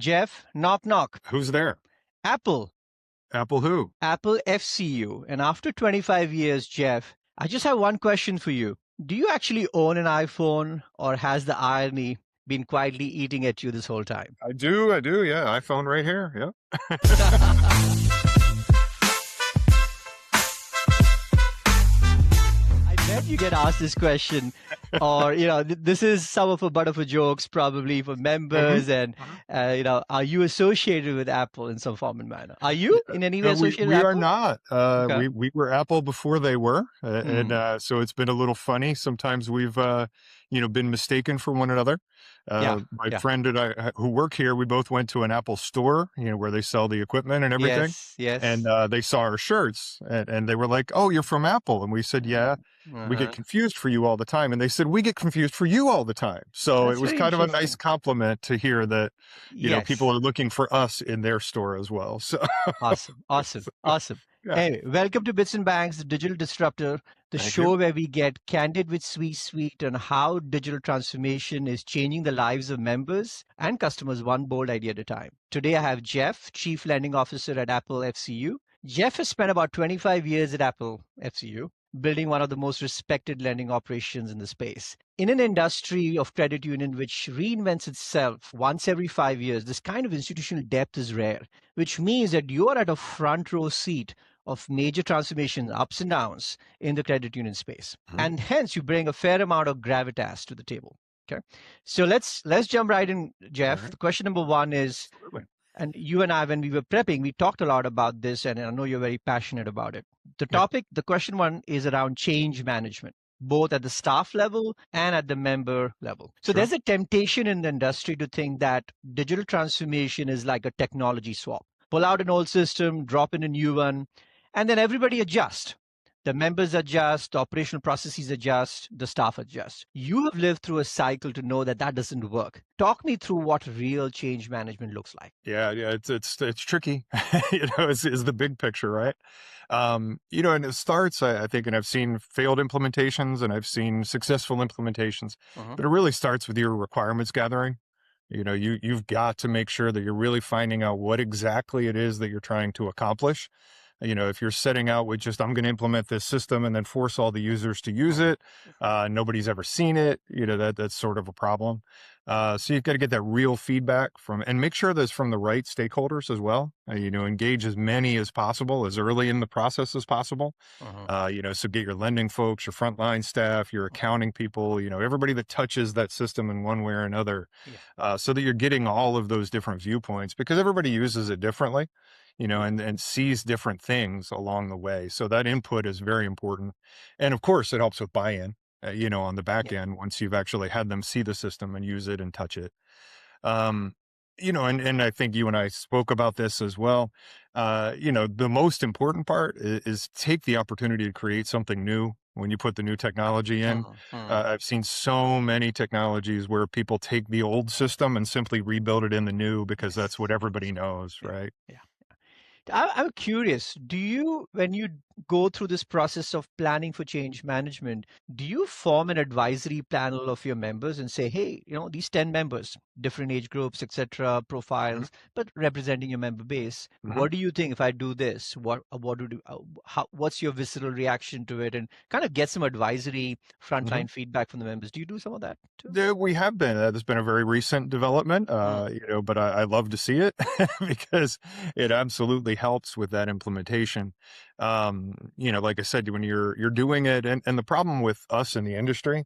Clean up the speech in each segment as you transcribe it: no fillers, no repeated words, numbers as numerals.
Jeff, knock knock. Who's there? Apple. Apple who? Apple FCU. And after 25 years, Jeff, I just have one question for you. Do you actually own an iPhone, or has the irony been quietly eating at you this whole time? I do. Yeah. iPhone right here. Yeah. I bet you get asked this question, or this is some of a butt of a jokes probably for members, and are you associated with Apple in some form and manner? Are you in any way No, associated we with are Apple? not. Okay. We were Apple before they were, so it's been a little funny. Sometimes we've been mistaken for one another. Yeah. My Yeah. friend and I, who work here, we both went to an Apple store, where they sell the equipment and everything. Yes. Yes. And they saw our shirts, and they were like, "Oh, you're from Apple," and we said, "Yeah." We get Uh-huh. confused for you all the time. And they said, we get confused for you all the time. So it That's was very kind of a nice interesting. compliment to hear that, people Yes. are looking for us in their store as well. So Awesome. Awesome. Awesome. yeah, Anyway, welcome to Bits and Banks, the digital disruptor, the thank you. show where we get candid with sweet on how digital transformation is changing the lives of members and customers one bold idea at a time. Today I have Jeff, Chief Lending Officer at Apple FCU. Jeff has spent about 25 years at Apple FCU, building one of the most respected lending operations in the space. In an industry of credit union which reinvents itself once every 5 years, this kind of institutional depth is rare, which means that you are at a front row seat of major transformations, ups and downs in the credit union space. Mhm. And hence you bring a fair amount of gravitas to the table. Okay. So let's jump right in, Jeff. Right. The question number one is, Absolutely. and you and I, when we were prepping, we talked a lot about this, and I know you're very passionate about it. The topic, the question one is around change management, both at the staff level and at the member level. So Sure. there's a temptation in the industry to think that digital transformation is like a technology swap. Pull out an old system, drop in a new one, and then everybody adjusts. The members adjust, the operational processes adjust, the staff adjust. You have lived through a cycle to know that that doesn't work. Talk me through what real change management looks like. Yeah. It's tricky, is the big picture, right? And it starts, I think, and I've seen failed implementations and I've seen successful implementations, but it really starts with your requirements gathering. You've got to make sure that you're really finding out what exactly it is that you're trying to accomplish. If you're setting out with just, I'm going to implement this system and then force all the users to use it, nobody's ever seen it, that's sort of a problem. So you've got to get that real feedback and make sure that's from the right stakeholders as well. Engage as many as possible, as early in the process as possible. So get your lending folks, your frontline staff, your accounting people, everybody that touches that system in one way or another, so that you're getting all of those different viewpoints, because everybody uses it differently, and sees different things along the way. So that input is very important. And of course, it helps with buy-in, on the back end, once you've actually had them see the system and use it and touch it. And I think you and I spoke about this as well. The most important part is take the opportunity to create something new when you put the new technology in. I've seen so many technologies where people take the old system and simply rebuild it in the new because that's what everybody knows, right? Yeah. I'm curious, when you go through this process of planning for change management, do you form an advisory panel of your members and say, hey, these 10 members, different age groups, etc., profiles, but representing your member base, what do you think if I do this? What's your visceral reaction to it? And kind of get some advisory frontline feedback from the members. Do you do some of that too? We have been. That's been a very recent development, but I love to see it because it absolutely helps with that implementation. Like I said, when you're doing it, and the problem with us in the industry,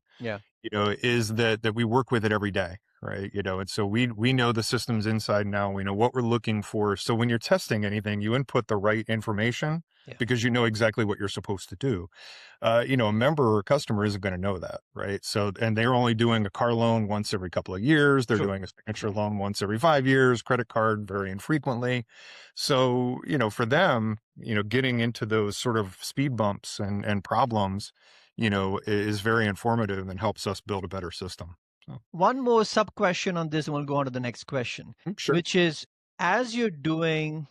is that we work with it every day, right? And so we know the systems inside now. We know what we're looking for. So when you're testing anything, you input the right information because you know exactly what you're supposed to do. A member or customer isn't going to know that, right? So, and they're only doing a car loan once every couple of years. They're doing a signature loan once every 5 years, credit card very infrequently. So, for them, getting into those sort of speed bumps and problems, is very informative and helps us build a better system. So. One more sub question on this, and we'll go on to the next question, Sure. which is, as you're doing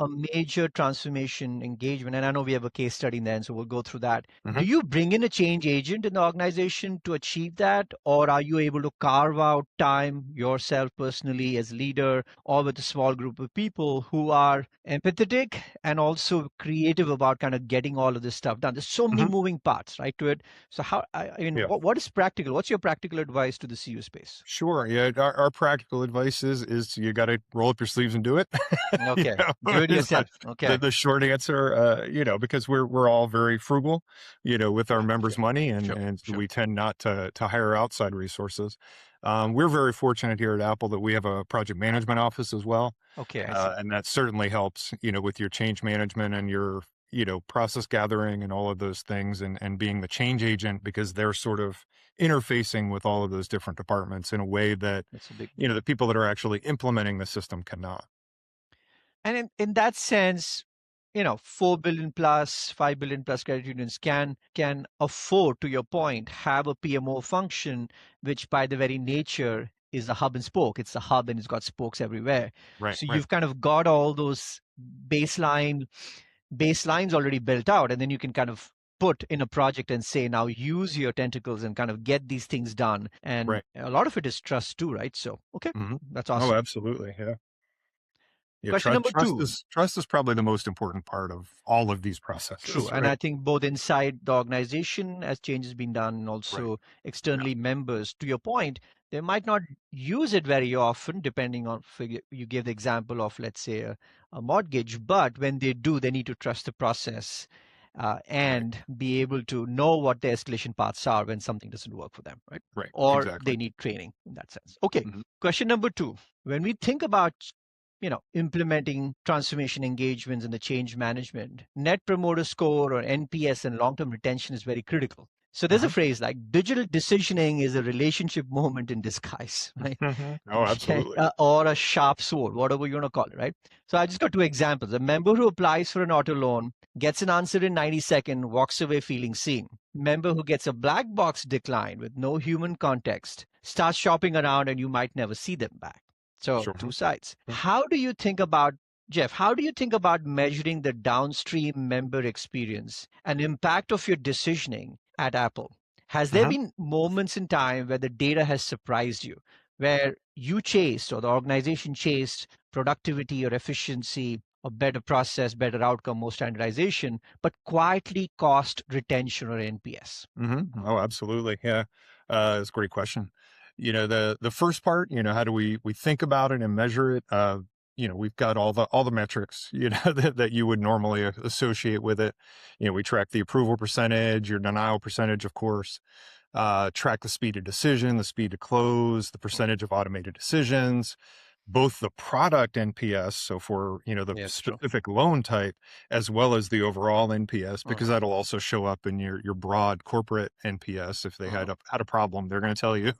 a major transformation engagement, and I know we have a case study then, so we'll go through that. Mhm. Do you bring in a change agent in the organization to achieve that, or are you able to carve out time yourself personally as leader or with a small group of people who are empathetic and also creative about kind of getting all of this stuff done? There's so many Mhm. moving parts, right, to it. So how, I mean, Yeah. what is practical? What's your practical advice to the CU space? Sure. Yeah. Our practical advice is you got to roll up your sleeves and do it. You Okay, know, do it is yourself. the Okay, the short answer. Because we're all very frugal, with our yeah, members' sure, money, and sure, and sure. we tend not to hire outside resources. We're very fortunate here at Apple that we have a project management office as well, Okay, I see. and that certainly helps. With your change management and your process gathering and all of those things, and being the change agent because they're sort of interfacing with all of those different departments in a way that That's a big. the people that are actually implementing the system cannot. And in that sense, 4 billion plus, 5 billion plus credit unions can afford, to your point, have a PMO function, which by the very nature is a hub and spoke. It's a hub and it's got spokes everywhere. Right, So right. you've kind of got all those baseline baselines already built out, and then you can kind of put in a project and say, now use your tentacles and kind of get these things done. And Right. a lot of it is trust too, right? So, okay, Hmm. that's Oh, awesome. absolutely. Yeah. Yeah. Question Trust number trust two. is trust is probably the most important part of all of these True. processes, And I right? think both inside the organization as change has been done and Right. also Yeah. externally members, to your point, they might not use it very often, depending on, you gave the example of, let's say, a mortgage, but when they do, they need to trust the process Right. and be able to know what the escalation paths are when something doesn't work for them, right? Right. Or Exactly. they need training in that sense. Okay. Hmm. Question number two. When we think about implementing transformation engagements and the change management, net promoter score or NPS and long-term retention is very critical. So there's a Hmm. phrase like digital decisioning is a relationship moment in disguise, right? Hmm. Oh, Okay. absolutely. Or a sharp sword, whatever you want to call it, right? So I just got two examples. A member who applies for an auto loan gets an answer in 90 seconds, walks away feeling seen. Member who gets a black box decline with no human context starts shopping around and you might never see them back. So Sure. two sides. How do you think about Jeff, how do you think about measuring the downstream member experience and impact of your decisioning at Apple? Has there Hmm. been moments in time where the data has surprised you, where you chased or the organization chased productivity or efficiency or better process, better outcome, more standardization, but quietly cost retention or NPS? Hmm. Oh, absolutely. Yeah. It's a great question. The first part, how do we think about it and measure it? We've got all the metrics, that you would normally associate with it. We track the approval percentage, your denial percentage, of course, track the speed of decision, the speed to close, the percentage of automated decisions, both the product NPS, so for the Yes, true. specific loan type, as well as the overall NPS, because Mhm, that'll also show up in your broad corporate NPS. If they mhm. had a problem, they're going to tell you.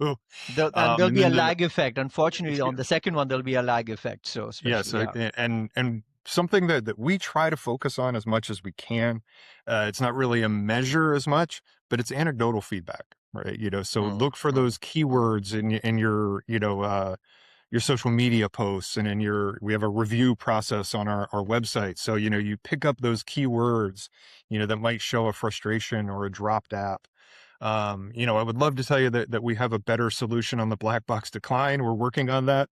And there'll And be a then lag effect. Unfortunately, yeah, on the second one, there'll be a lag effect. So, yeah, especially, so yeah. and something that we try to focus on as much as we can. It's not really a measure as much, but it's anecdotal feedback, right? So Mhm, look for mhm, those keywords in your social media posts, and we have a review process on our website. So, you pick up those keywords, that might show a frustration or a dropped app. I would love to tell you that we have a better solution on the black box decline. We're working on that.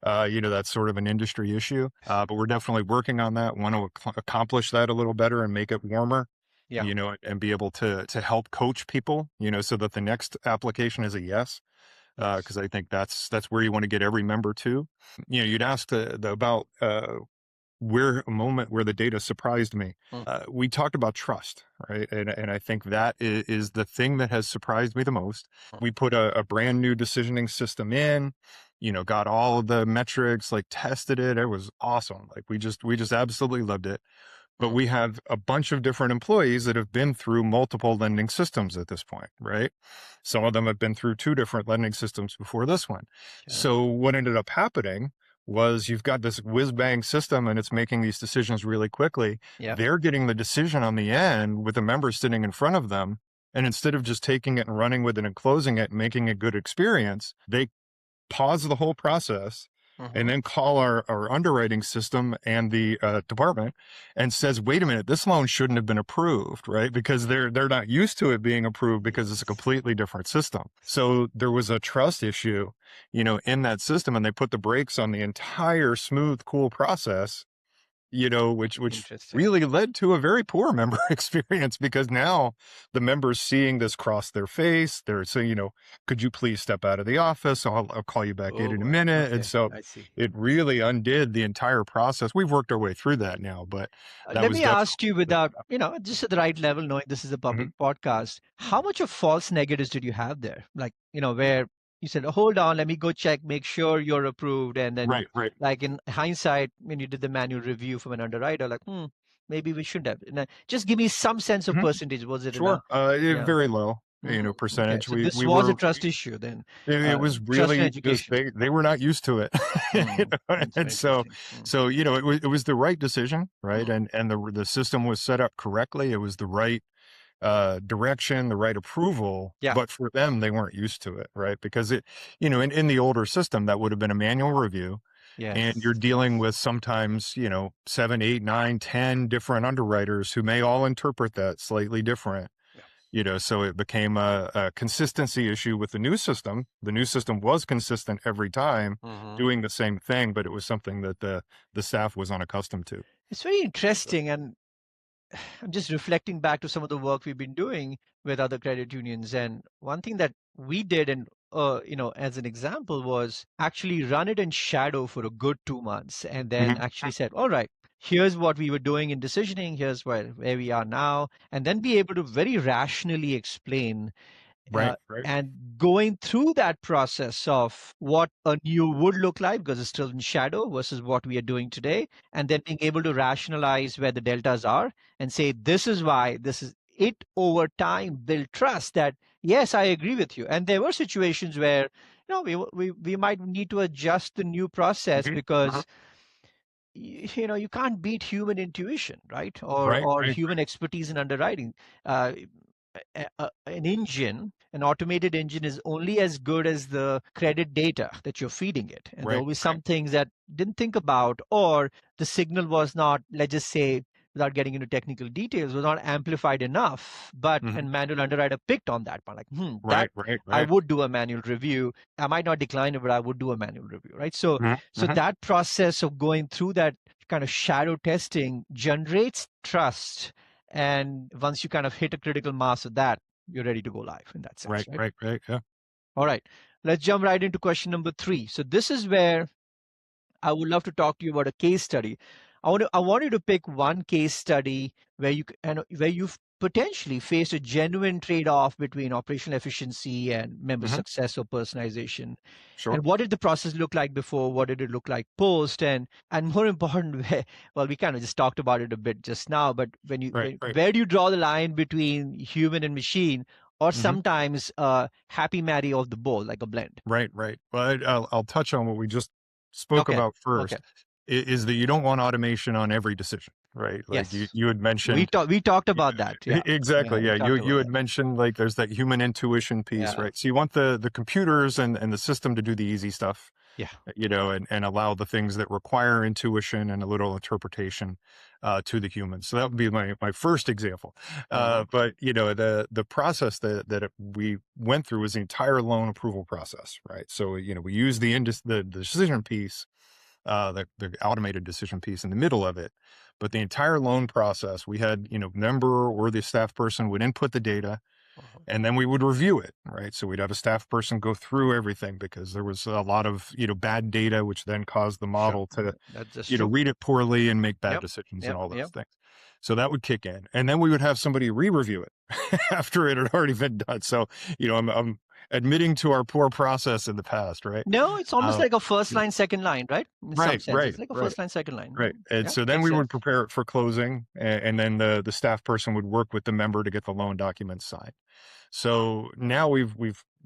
That's sort of an industry issue, but we're definitely working on that. Want to accomplish that a little better and make it warmer, yeah. and be able to help coach people, so that the next application is a yes, Yes. because I think that's where you want to get every member to. You'd asked about where a moment where the data surprised me. Mm, We talked about trust, right? And I think that is the thing that has surprised me the most. mm, We put a brand new decisioning system in, got all of the metrics, like tested it. It was awesome. Like we just absolutely loved it. But mm. we have a bunch of different employees that have been through multiple lending systems at this point, right? Some of them have been through two different lending systems before this one. Okay. So what ended up happening was you've got this whiz bang system and it's making these decisions really quickly. Yeah. They're getting the decision on the end with the members sitting in front of them. And instead of just taking it and running with it and closing it and making a good experience, they pause the whole process, and then call our underwriting system and the department and says, wait a minute, this loan shouldn't have been approved, right? Because they're not used to it being approved because it's a completely different system. So there was a trust issue, in that system, and they put the brakes on the entire smooth, cool process, which Interesting. really led to a very poor member experience, because now the members seeing this cross their face, they're saying, could you please step out of the office? I'll call you back in Oh a boy. minute. And Okay, so I see. it really undid the entire process. We've worked our way through that now, but that Let was me definitely ask you without, just at the right level, knowing this is a public Mhm. podcast, how much of false negatives did you have there? Like, where you said, hold on, let me go check, make sure you're approved. And then, Right, right. like in hindsight, when you did the manual review from an underwriter, like, maybe we should have. And just give me some sense of Mhm. percentage. Was it Sure. yeah. Very low, Okay. percentage. So We this we was a were trust issue then, It was trust and really just education. they were not used to it. That's And very interesting. so it was the right decision, right? And the system was set up correctly. It was the right direction, the right approval, Yeah. but for them, they weren't used to it, right? Because in the older system, that would have been a manual review, and Yes. you're dealing with sometimes, 7, 8, 9, 10 different underwriters who may all interpret that slightly different. Yeah. So it became a consistency issue with the new system. The new system was consistent every time, doing the same thing, but it was something that the staff was unaccustomed to. It's very So, interesting. And I'm just reflecting back to some of the work we've been doing with other credit unions. And one thing that we did, and as an example, was actually run it in shadow for a good 2 months, and then mhm. actually said, all right, here's what we were doing in decisioning, here's where we are now, and then be able to very rationally explain uh, Right, right. and going through that process of what a new would look like because it's still in shadow versus what we are doing today, and then being able to rationalize where the deltas are and say, this is why, this is it, over time build trust that yes, I agree with you. And there were situations where we might need to adjust the new process Mhm. because you can't beat human intuition, right? or Right, or right, human expertise in underwriting. uh, an engine, an automated engine, is only as good as the credit data that you're feeding it. And there right, will be some things that didn't think about, or the signal was not, let's just say, without getting into technical details, was not amplified enough. But mhm. and manual underwriter picked on that part, like, that Right, right, I right. would do a manual review. I might not decline it, but I would do a manual review, right? So, Mhm, so mhm. that process of going through that kind of shadow testing generates trust, and once you kind of hit a critical mass of that, you're ready to go live in that sense, Right, right? right, right. Yeah. All right. Let's jump right into question number 3. So this is where I would love to talk to you about a case study. I want you to pick one case study where where you've potentially faced a genuine trade-off between operational efficiency and member Mhm. success or personalization. Sure. And what did the process look like before? What did it look like post? And more important, well, we kind of just talked about it a bit just now, but Right, right. where do you draw the line between human and machine, or Mhm. sometimes happy marry of the both, like a blend? Right, right. Well, I'll touch on what we just spoke Okay. about Okay. first, is that you don't want automation on every decision, right? Like Yes. you had We mentioned. talked we talked about that. Yeah. Yeah, Exactly. we Yeah. You talked you about had that. mentioned, like, there's that human intuition piece, Yeah. right? So you want the computers and the system to do the easy stuff, Yeah. and allow the things that require intuition and a little interpretation to the humans. So that would be my first example. Hmm. But the process that we went through was the entire loan approval process, right? So we use the decision piece, the automated decision piece in the middle of it, but the entire loan process, we had member or the staff person would input the data, and then we would review it, right? So we'd have a staff person go through everything because there was a lot of bad data, which then caused the Sure. model to That's true. read it poorly and make bad Yep. decisions and Yep. all those Yep. things. So that would kick in, and then we would have somebody re-review it after it had already been done. So I'm admitting to our poor process in the past, right? No, it's almost Uh, like a first line, second line, right? In some right, sense, right, it's like a right. first line, second line. Right. And Yeah, so then makes we would sense. prepare it for closing, and then the staff person would work with the member to get the loan documents signed. So now we've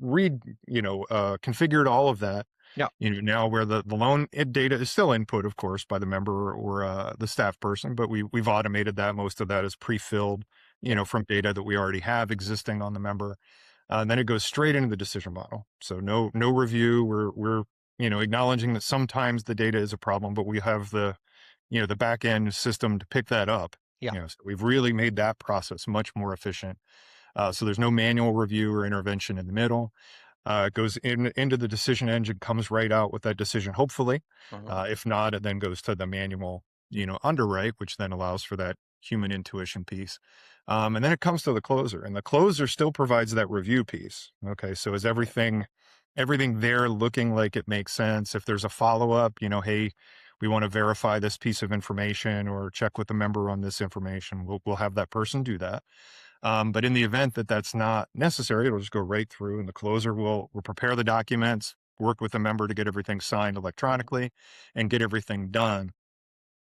configured all of that. Yeah. Now where the loan data is still input, of course, by the member or the staff person, but we've automated that. Most of that is pre-filled, Yeah. from data that we already have existing on the member. And then it goes straight into the decision model. So no review. We're acknowledging that sometimes the data is a problem, but we have the back end system to pick that up. Yeah. So we've really made that process much more efficient. So there's no manual review or intervention in the middle. It goes into the decision engine, comes right out with that decision, hopefully. If not, it then goes to the manual, underwrite, which then allows for that human intuition piece. And then it comes to the closer, and the closer still provides that review piece. Okay. So is everything there looking like it makes sense? If there's a follow-up, hey, we want to verify this piece of information or check with the member on this information, we'll have that person do that. But in the event that that's not necessary, it'll just go right through, and the closer will prepare the documents, work with the member to get everything signed electronically, and get everything done.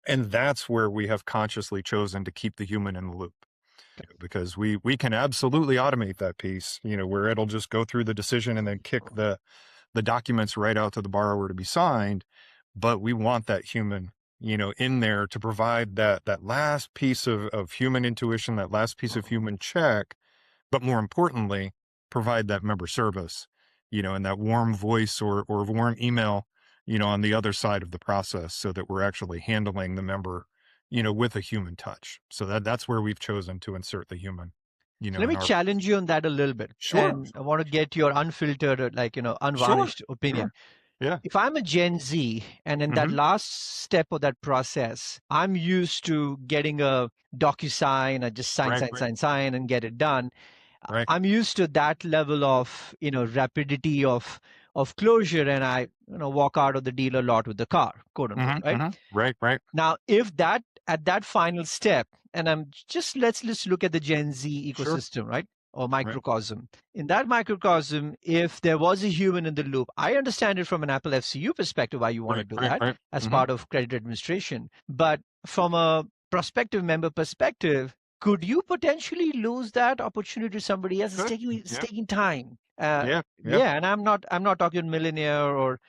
And that's where we have consciously chosen to keep the human in the loop, because we can absolutely automate that piece, where it'll just go through the decision and then kick the documents right out to the borrower to be signed. But we want that human, in there to provide that last piece of human intuition, that last piece of human check, but more importantly, provide that member service, and that warm voice or warm email, on the other side of the process, so that we're actually handling the member, with a human touch. So that's where we've chosen to insert the human, So let me in our. challenge you on that a little bit. Sure. And I want to get your unfiltered, Sure. unvarnished opinion. Sure. Yeah. If I'm a Gen Z and in that Hmm. last step of that process, I'm used to getting a DocuSign, I just sign, Right. sign, sign, sign and get it done. Right. I'm used to that level of, rapidity of closure, and I, walk out of the dealer lot with the car, quote unquote, Hmm. right? Hmm. Right. Right. Now, if that at that final step, and let's look at the Gen Z Sure. ecosystem, right? Or Right. microcosm. In that microcosm, if there was a human in the loop, I understand it from an Apple FCU perspective why you want to Right. do Right. that Right. as Hmm. part of credit administration. But from a prospective member perspective, could you potentially lose that opportunity to somebody else? Good. It's Yeah. taking time. Yeah. Yeah. Yeah, and I'm not talking millennial or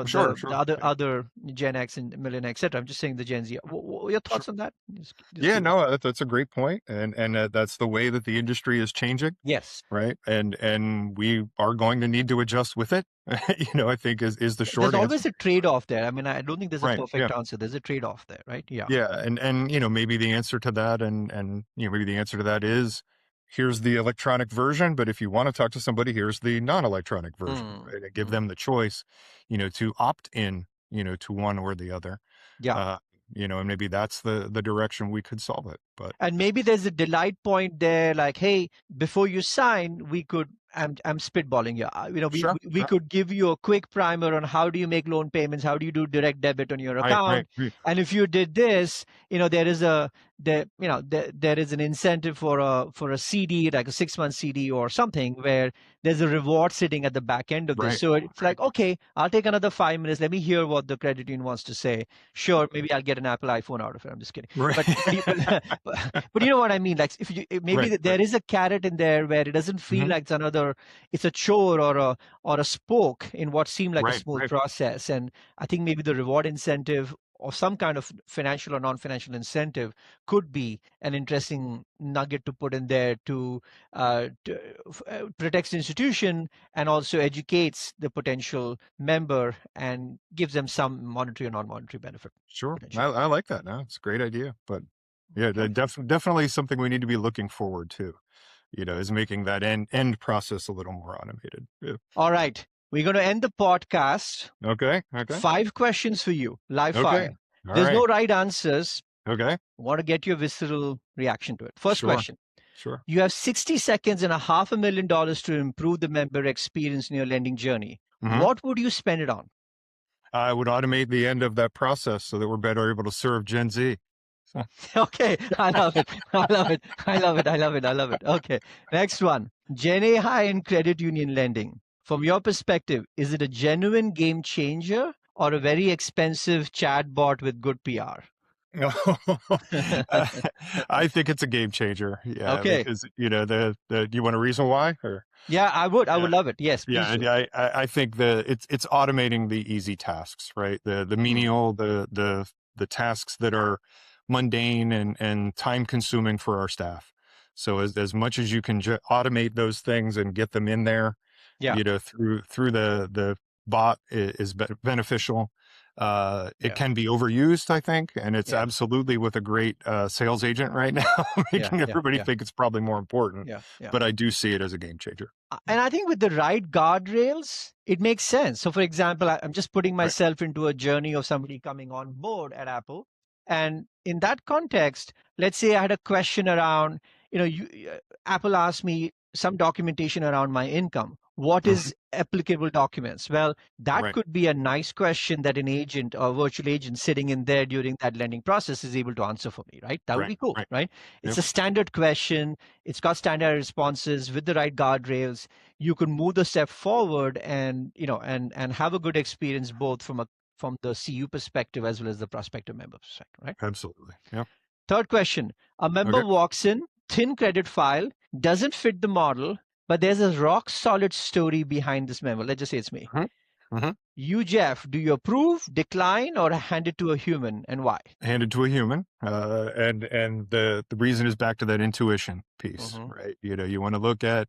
Sure. the Sure. Yeah. other Gen X and millennial, etc. I'm just saying the Gen Z. Your Sure. thoughts on that? Just Yeah, curious. no, that's a great point, and that's the way that the industry is changing, Yes. right? And we are going to need to adjust with it. I think is the There's short answer. always a trade-off there. I mean, I don't think there's a Right. Yeah. perfect answer. There's a trade-off there, right? Yeah. Yeah. And maybe the answer to that, and maybe the answer to that is, here's the electronic version, but if you want to talk to somebody, here's the non-electronic version, Mm, right? And give mm. them the choice, to opt in, to one or the other. Yeah. Uh, and maybe that's the direction we could solve it. But And maybe there's a delight point there, like, hey, before you sign, we could. I'm spitballing here. sure, We sure. could give you a quick primer on how do you make loan payments, how do you do direct debit on your Right, account, right, right. and if you did this, there is an incentive for a CD, like a 6 month CD or something, where there's a reward sitting at the back end of this. Right, So it's right. like, okay, I'll take another 5 minutes. Let me hear what the credit union wants to say. Sure, maybe I'll get an Apple iPhone out of it. I'm just kidding. Right. But you know what I mean? Like maybe Right, right. there is a carrot in there where it doesn't feel Mhm. like it's a chore or a spoke in what seemed like a Right, smooth right. process. And I think maybe the reward incentive or some kind of financial or non-financial incentive could be an interesting nugget to put in there to protects the institution and also educates the potential member and gives them some monetary or non-monetary benefit Sure. I potentially. I like that. No, it's a great idea. But yeah, Okay. definitely something we need to be looking forward to, is making that end process a little more automated. Yeah. All right. We're going to end the podcast. Okay. Okay. 5 questions for you, live Okay. fire. All There's no right. right answers. Okay. I want to get your visceral reaction to it. First Sure. question. Sure. You have 60 seconds and $500,000 to improve the member experience in your lending journey. Hmm. What would you spend it on? I would automate the end of that process so that we're better able to serve Gen Z. So, Okay, I love it. I love it. I love it. I love it. I love it. Okay, next one. Gen A high in credit union lending. From your perspective, is it a genuine game changer or a very expensive chatbot with good PR? uh, I think it's a game changer. Yeah, Okay. because do you want a reason why? Or Yeah, I would. I yeah, would love it. Yes, yeah, please do. I think it's automating the easy tasks, right? The Mm, menial, the tasks that are mundane and time consuming for our staff. So as much as you can automate those things and get them in there, yeah. through the bot is beneficial. It can be overused, I think, and it's Yeah. absolutely with a great sales agent right now, making everybody think it's probably more important. But I do see it as a game changer. And I think with the right guardrails, it makes sense. So, for example, I'm just putting myself into a journey of somebody coming on board at Apple. And in that context, let's say I had a question around, Apple asked me some documentation around my income. What is applicable documents? Well, that could be a nice question that an agent or virtual agent sitting in there during that lending process is able to answer for me, right? That would be cool, right? It's a standard question. It's got standard responses with the right guardrails. You can move the step forward and, and have a good experience both from the CU perspective as well as the prospective member perspective, right? Absolutely. Yeah. Third question. A member walks in, thin credit file, doesn't fit the model, but there's a rock solid story behind this member. Let's just say it's me. You, Jeff, do you approve, decline, or hand it to a human, and why? Hand it to a human. And the reason is back to that intuition piece, right? You want to look at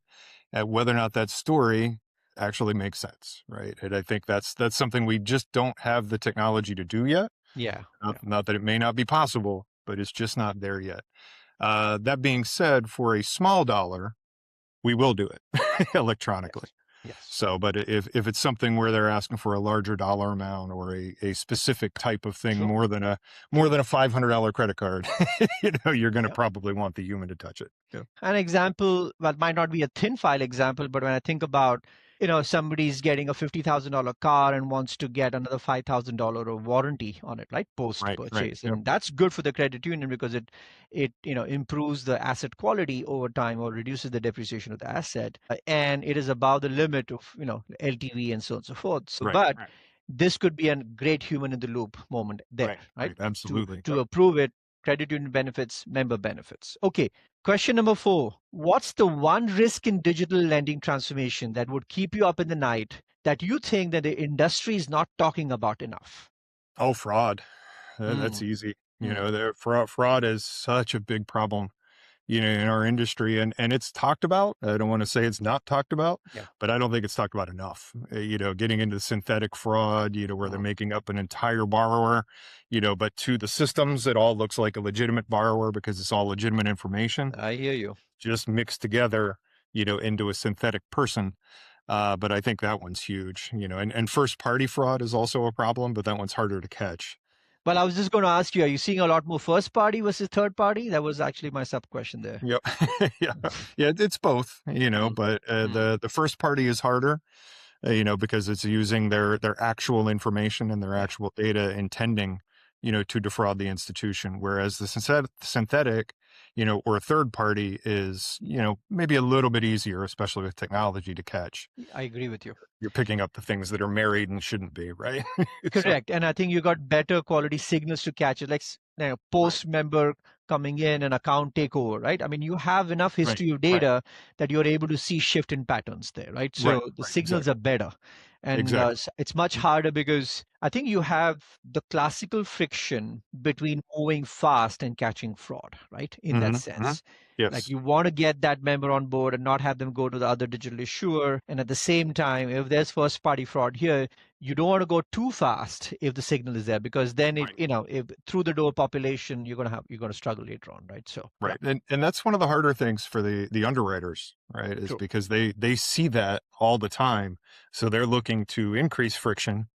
whether or not that story actually makes sense, right? And I think that's something we just don't have the technology to do yet. Not that it may not be possible, but it's just not there yet. That being said, for a small dollar, we will do it electronically. So, but if it's something where they're asking for a larger dollar amount or a specific type of thing, more than a $500 credit card, you're going to probably want the human to touch it. An example, well, it might not be a thin file example, but when I think about, somebody's getting a $50,000 car and wants to get another $5,000 of warranty on it, right? Post purchase. And that's good for the credit union because it improves the asset quality over time or reduces the depreciation of the asset. And it is above the limit of, LTV and so on and so forth. So, this could be a great human in the loop moment there, right? Absolutely. To approve it, credit union benefits, member benefits. Okay. Question number 4. What's the one risk in digital lending transformation that would keep you up in the night that you think that the industry is not talking about enough? Oh, fraud. That's easy. Fraud is such a big problem, in our industry, and it's talked about. I don't want to say it's not talked about, but I don't think it's talked about enough. Getting into synthetic fraud, where they're making up an entire borrower, but to the systems, it all looks like a legitimate borrower because it's all legitimate information. I hear you. Just mixed together, into a synthetic person. But I think that one's huge, and first party fraud is also a problem, but that one's harder to catch. Well, I was just going to ask you, are you seeing a lot more first party versus third party? That was actually my sub question there. Yep. Yeah, it's both, but the first party is harder, because it's using their actual information and their actual data intending, to defraud the institution. Whereas the synthetic, or a third party is, maybe a little bit easier, especially with technology to catch. I agree with you. You're picking up the things that are married and shouldn't be, right? Correct. And I think you got better quality signals to catch it, like post member coming in and account takeover, right? I mean, you have enough history of data that you're able to see shift in patterns there, right? So the signals are better. And it's much harder because I think you have the classical friction between moving fast and catching fraud, right? In that sense. Yes. Like you want to get that member on board and not have them go to the other digital issuer. And at the same time, if there's first party fraud here, you don't want to go too fast if the signal is there, because then if through the door population, you're going to struggle later on, right? So and that's one of the harder things for the underwriters, right? Is because they see that all the time, so they're looking to increase friction,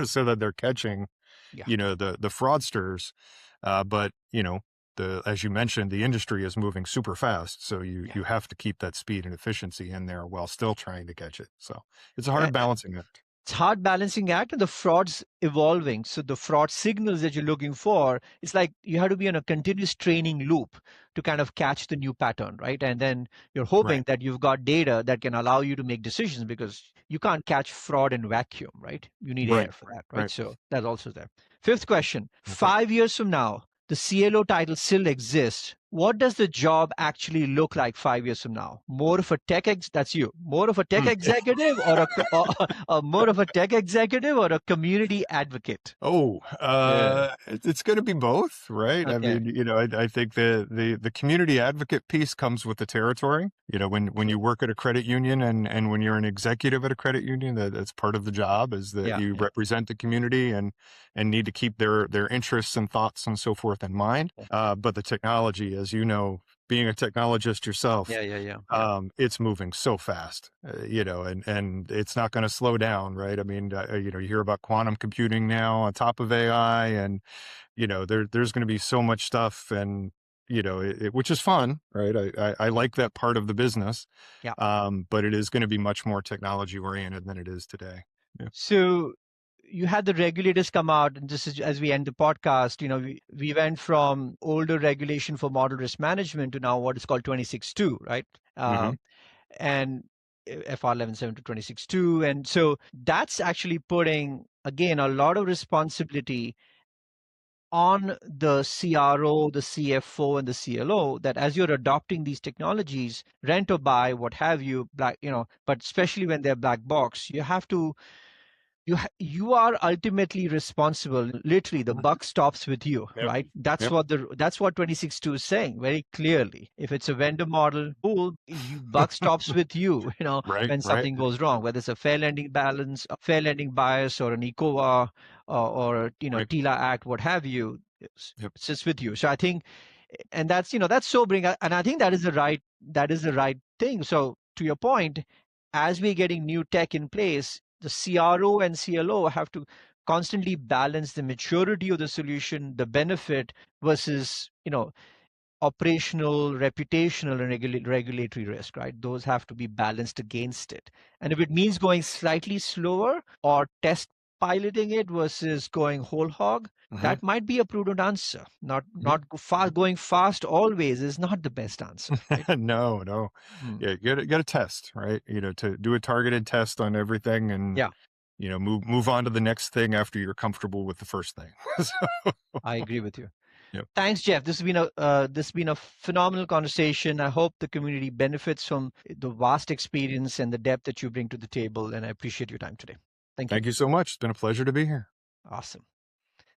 so that they're catching, the fraudsters, but as you mentioned, the industry is moving super fast, so you have to keep that speed and efficiency in there while still trying to catch it. So it's a hard balancing act. It's hard balancing act, and the fraud's evolving. So the fraud signals that you're looking for, it's like you have to be in a continuous training loop to kind of catch the new pattern, right? And then you're hoping that you've got data that can allow you to make decisions, because you can't catch fraud in vacuum, right? You need air for that, right? So that's also there. Fifth question, 5 years from now, the CLO title still exists, what does the job actually look like 5 years from now? More of a that's you. More of a tech Mm. executive or more of a tech executive or a community advocate? Oh, Yeah. it's going to be both, right? I Okay. mean, I think the community advocate piece comes with the territory. When True. you work at a credit union and when you're an executive at a credit union, that's part of the job is that Yeah. you Yeah. represent the community and need to keep their interests and thoughts and so forth in mind. Yeah. But the technology, as you know, being a technologist yourself, Yeah. Yeah. Yeah. Yeah. it's moving so fast, and it's not going to slow down, right? I mean, you hear about quantum computing now on top of AI, and there's going to be so much stuff, and which is fun, right? I like that part of the business, Yeah. but it is going to be much more technology oriented than it is today. Yeah. So you had the regulators come out, and this is as we end the podcast. We went from older regulation for model risk management to now what is called 26.2, right? Hmm. And FR 11.7 to 26.2. And so that's actually putting, again, a lot of responsibility on the CRO, the CFO, and the CLO that as you're adopting these technologies, rent or buy, what have you, but especially when they're black box, you have to you are ultimately responsible. Literally, the buck stops with you, Yep. right? Yep. That's what 26.2 is saying very clearly. If it's a vendor model pool, you buck stops with you. Right. When Right. something goes wrong, whether it's a fair lending balance, a fair lending bias, or an ECOA, or Right. TILA Act, what have you. Yep. It's just with you. So I think, and that's sobering, and I think that is the right thing. So to your point, as we're getting new tech in place, the CRO and CLO have to constantly balance the maturity of the solution, the benefit versus operational, reputational, and regulatory risk, right? Those have to be balanced against it. And if it means going slightly slower or test piloting it versus going whole hog, Hmm. that might be a prudent answer. Not going fast always is not the best answer, right? No, no. Hmm. Yeah, you got to test, right? To do a targeted test on everything and, Yeah, move on to the next thing after you're comfortable with the first thing. So, I agree with you. yep. Thanks, Jeff. This has been a phenomenal conversation. I hope the community benefits from the vast experience and the depth that you bring to the table, and I appreciate your time today. Thank you. Thank you so much. It's been a pleasure to be here. Awesome.